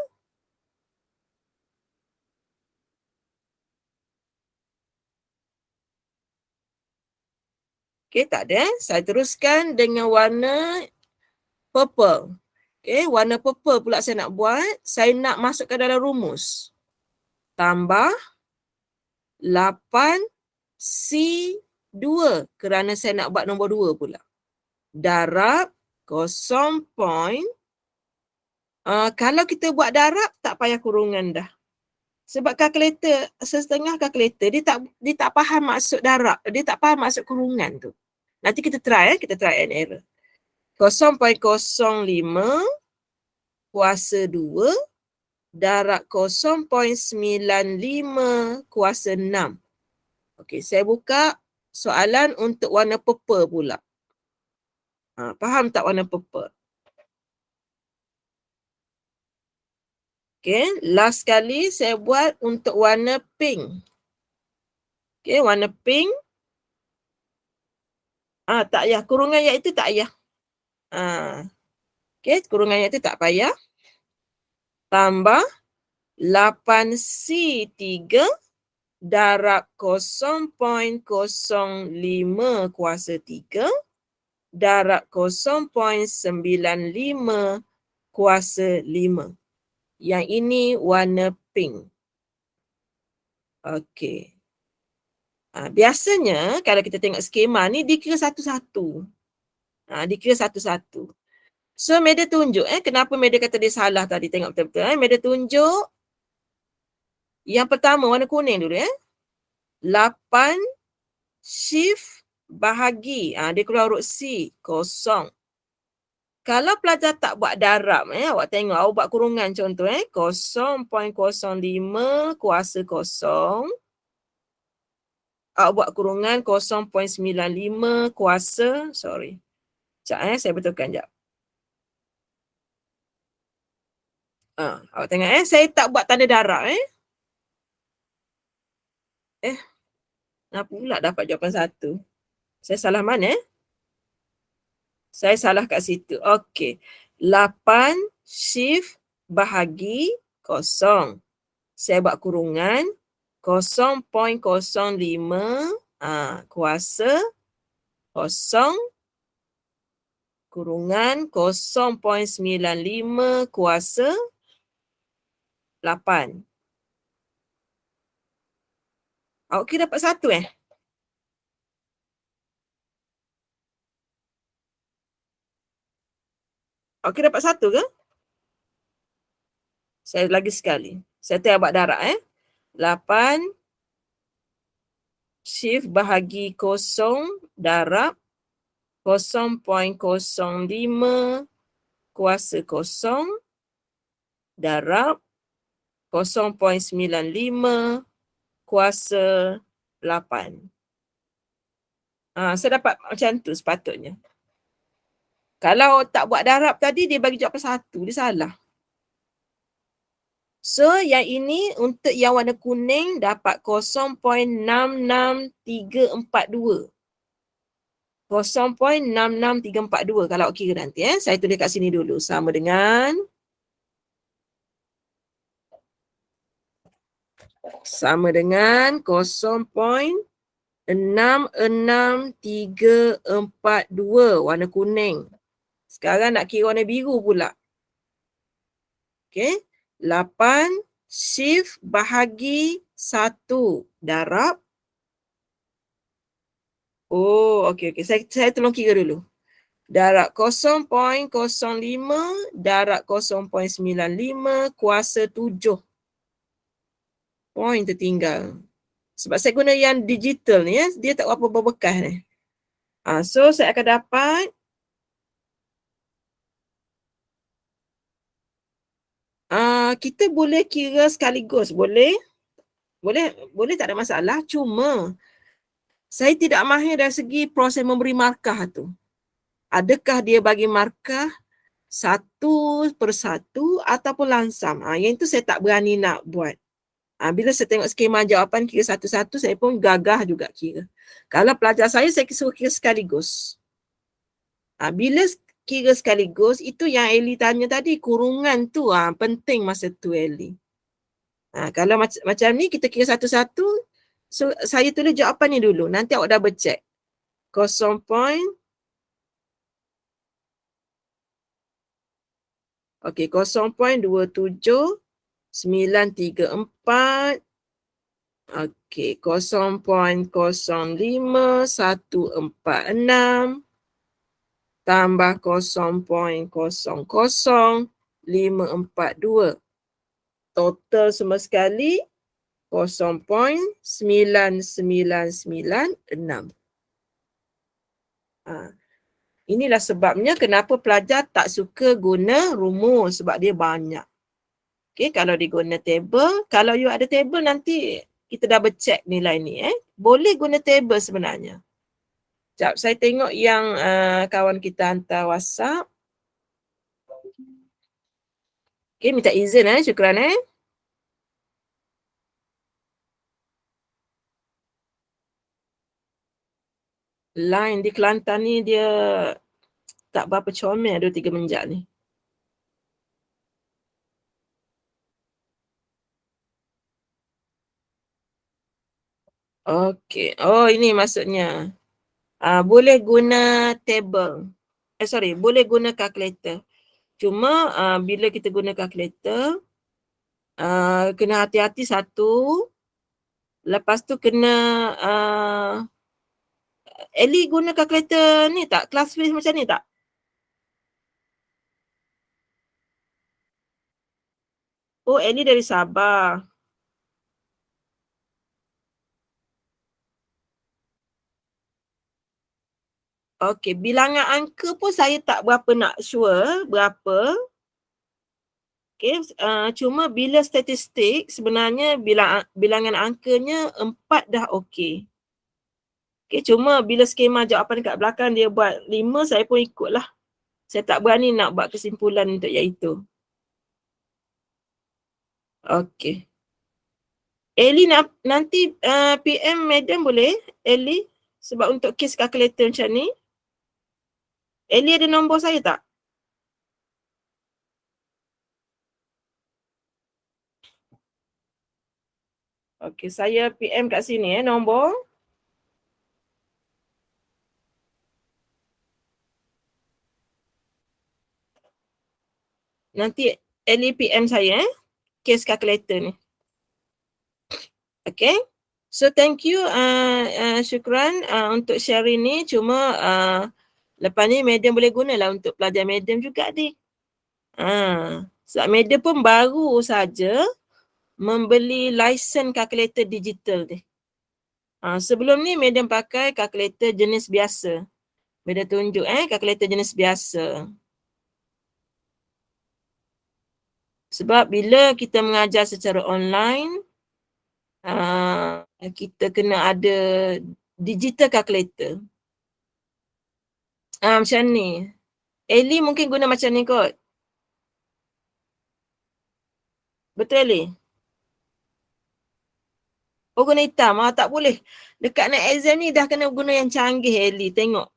Okey, tak ada. Saya teruskan dengan warna purple. Okey, warna purple pula saya nak buat. Saya nak masukkan dalam rumus. Tambah 8C2 kerana saya nak buat nombor 2 pula. Darab 0. Kalau kita buat darab, tak payah kurungan dah. Sebab kalkulator, setengah kalkulator, dia tak faham maksud darab. Dia tak faham maksud kurungan tu. Nanti kita try and error. 0.05 kuasa 2 darab 0.95 kuasa 6. Okey, saya buka soalan untuk warna purple pula. Faham tak warna purple? Okey, last kali saya buat untuk warna pink. Okey, warna pink. Tak payah. Kurungan iaitu tak payah. Okey, kurungan iaitu tak payah. Tambah 8C3 darab 0.05 kuasa 3 darab 0.95 kuasa 5. Yang ini warna pink. Okey. Biasanya kalau kita tengok skema ni dikira satu-satu. Dikira satu-satu. So Meda tunjuk kenapa Meda kata dia salah tadi. Tengok betul-betul. Meda tunjuk yang pertama warna kuning dulu 8 shift bahagi. Dia keluar huruf C, kosong. Kalau pelajar tak buat darab, awak tengok, awak buat kurungan contoh, 0.05 kuasa kosong. Awak buat kurungan 0.95 kuasa, sorry. Sekejap, saya betulkan sekejap. Awak tengok, saya tak buat tanda darab, Kenapa pula dapat jawapan 1? Saya salah mana, Saya salah kat situ. Okey. 8 shift bahagi kosong. Saya buat kurungan 0.05 kuasa kosong kurungan 0.95 kuasa 8. Awak kira dapat 1 Awak kira dapat 1 ke? Saya lagi sekali. Saya tengah buat darab 8 shift bahagi kosong darab 0.05 kuasa kosong darab 0.95 kuasa 8. Saya dapat macam tu sepatutnya. Kalau tak buat darab tadi, dia bagi jawapan 1. Dia salah. So, yang ini untuk yang warna kuning dapat 0.66342. 0.66342 kalau kira nanti. Saya tulis kat sini dulu. Sama dengan 0.66342 warna kuning. Sekarang nak kira warna biru pula. Okey. 8 shift bahagi 1 darab. Okey. Saya tolong kira dulu. Darab 0.05 darab 0.95 kuasa 7. Point tertinggal. Sebab saya guna yang digital ni, dia tak berapa berbekas ni. So, saya akan dapat kita boleh kira sekaligus. Boleh tak ada masalah. Cuma, saya tidak mahir dari segi proses memberi markah tu. Adakah dia bagi markah satu persatu ataupun langsam. Yang itu saya tak berani nak buat. Bila saya tengok skema jawapan kira satu-satu, saya pun gagah juga kira. Kalau pelajar saya suruh kira sekaligus. Bila kira sekaligus, itu yang Ellie tanya tadi, kurungan tu penting masa tu Ellie. Kalau macam ni, kita kira satu-satu, so saya tulis jawapan ni dulu. Nanti awak double check. 0.2794. Okey, 0.05146 tambah 0.00542. Total semua sekali 0.9996. Inilah sebabnya kenapa pelajar tak suka guna rumus, sebab dia banyak. Okey, kalau dia guna table, kalau you ada table nanti kita double check nilai ni. Boleh guna table sebenarnya. Sekejap, saya tengok yang kawan kita hantar WhatsApp. Okey, minta izin syukran Line di Kelantan ni dia tak berapa comel 2-3 menjak ni. Okey. Ini maksudnya. Boleh guna table. Boleh guna calculator. Cuma bila kita guna calculator, kena hati-hati satu. Lepas tu kena Ellie guna calculator ni tak? Classface macam ni tak? Ellie dari Sabah. Okey, bilangan angka pun saya tak berapa nak sure berapa. Okey, cuma bila statistik sebenarnya bilangan angkanya 4 dah okey. Okey, cuma bila skema jawapan dekat belakang dia buat 5, saya pun ikutlah. Saya tak berani nak buat kesimpulan untuk yang itu. Okey. Ellie nanti PM Madam boleh? Ellie? Sebab untuk kes calculator macam ni. Ellie ada nombor saya tak? Okey, saya PM kat sini nombor. Nanti Ellie PM saya kes calculator ni. Okay. So thank you syukran untuk sharing ni. Cuma lepas ni Madam boleh gunalah untuk pelajar Madam juga ni. Sebab Madam pun baru saja membeli lisen calculator digital ni. Sebelum ni Madam pakai calculator jenis biasa. Beda tunjuk kalkulator jenis biasa. Sebab bila kita mengajar secara online, kita kena ada digital calculator. Macam ni. Ellie mungkin guna macam ni kot. Betul Ellie? Oh guna hitam. Tak boleh. Dekat nak exam ni dah kena guna yang canggih Ellie. Tengok.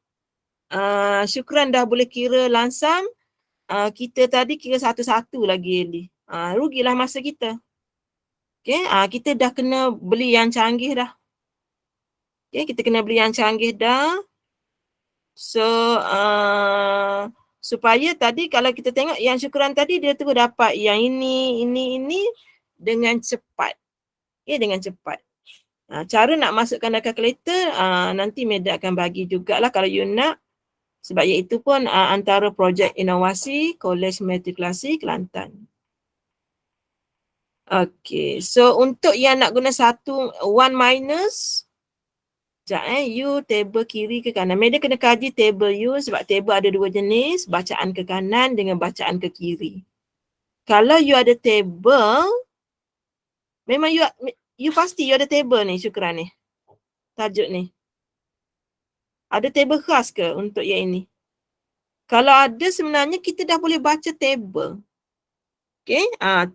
Syukran dah boleh kira langsam. Kita tadi kira satu-satu lagi Ellie. Rugilah masa kita. Okay, kita dah kena beli yang canggih dah. Okay, kita kena beli yang canggih dah. So, supaya tadi kalau kita tengok yang Syukran tadi, dia terus dapat yang ini dengan cepat. Okay, dengan cepat. Cara nak masukkan dalam kalkulator, nanti Meda akan bagi jugalah kalau you nak. Sebab iaitu pun antara projek inovasi Kolej Matrikulasi Kelantan. Okay, so untuk yang nak guna one minus, you table kiri ke kanan. Meda kena kaji table you sebab table ada dua jenis, bacaan ke kanan dengan bacaan ke kiri. Kalau you ada table, memang you pasti you ada table ni Syukran ni. Tajuk ni. Ada table khas ke untuk yang ini? Kalau ada sebenarnya kita dah boleh baca table. Okay,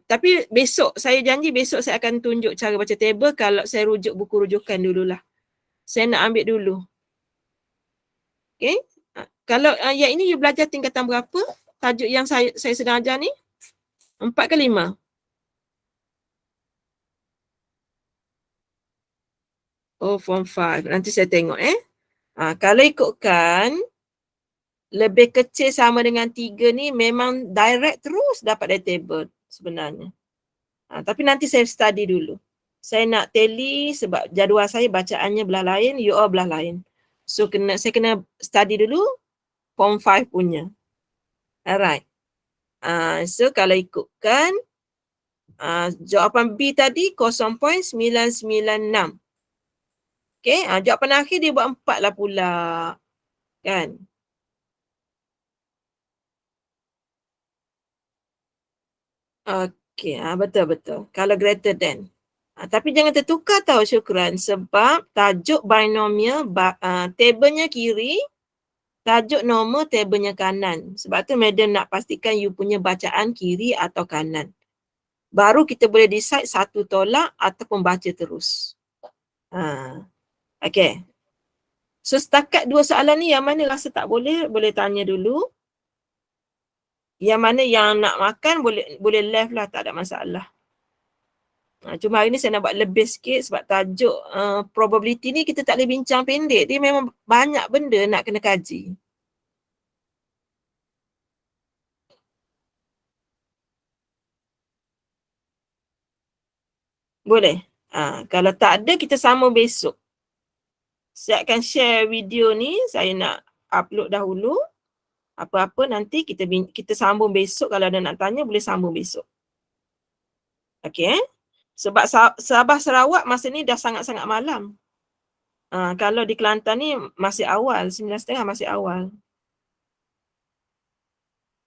tapi besok, saya janji besok saya akan tunjuk cara baca table kalau saya rujuk buku rujukan dululah. Saya nak ambil dulu. Okay, kalau yang ini you belajar tingkatan berapa? Tajuk yang saya sedang ajar ni? 4 ke 5? Oh, form 5. Nanti saya tengok kalau ikutkan lebih kecil sama dengan 3 ni memang direct terus dapat dari table sebenarnya. Tapi nanti saya study dulu. Saya nak tally sebab jadual saya bacaannya belah lain, you all belah lain. So saya kena study dulu form 5 punya. Alright. So kalau ikutkan jawapan B tadi 0.996. Okay, jawapan akhir dia buat 4 lah pula. Kan? Okay, betul-betul. Kalau greater than. Tapi jangan tertukar tau Syukran sebab tajuk binomial tabelnya kiri, tajuk normal tabelnya kanan. Sebab tu Madam nak pastikan you punya bacaan kiri atau kanan. Baru kita boleh decide satu tolak ataupun baca terus. Okay. So setakat 2 soalan ni yang mana rasa tak boleh tanya dulu. Yang mana yang nak makan boleh left lah, tak ada masalah. Cuma hari ni saya nak buat lebih sikit sebab tajuk probability ni kita tak boleh bincang pendek. Dia memang banyak benda nak kena kaji. Boleh? Kalau tak ada kita sambung besok. Saya akan share video ni, saya nak upload dahulu. Apa-apa nanti kita sambung besok. Kalau ada nak tanya boleh sambung besok. Okay. Sebab Sabah Sarawak masa ni dah sangat-sangat malam. Kalau di Kelantan ni masih awal, 9.30 masih awal.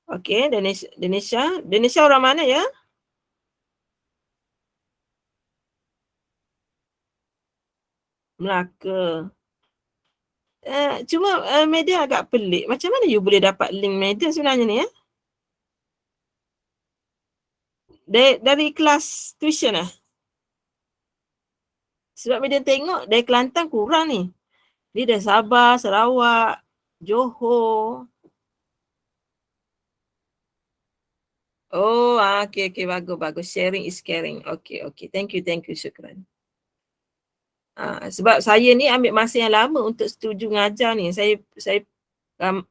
Okay, Danisha orang mana ya? Melaka. Cuma media agak pelik. Macam mana you boleh dapat link media sebenarnya ni ya? Dari kelas tuition lah. Sebab media tengok dari Kelantan kurang ni. Dia dari Sabah, Sarawak, Johor. Oh, okay, bagus. Sharing is caring. Okay. Thank you, Syukran. Sebab saya ni ambil masa yang lama untuk setuju mengajar ni. Saya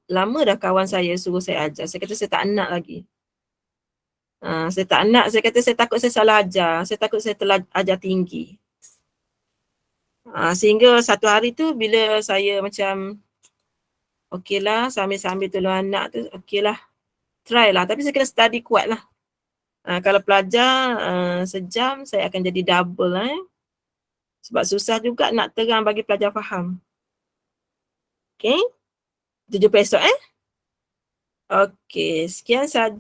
lama dah kawan saya suruh saya ajar. Saya kata saya tak nak lagi. Saya tak nak. Saya kata saya takut saya salah ajar. Saya takut saya telah ajar tinggi. Sehingga satu hari tu bila saya macam okey lah sambil tolong anak tu okey lah. Try lah. Tapi saya kena study kuat lah. Kalau pelajar sejam saya akan jadi double Sebab susah juga nak terang bagi pelajar faham. Okay. 7 esok eh. Okey, sekian sahaja.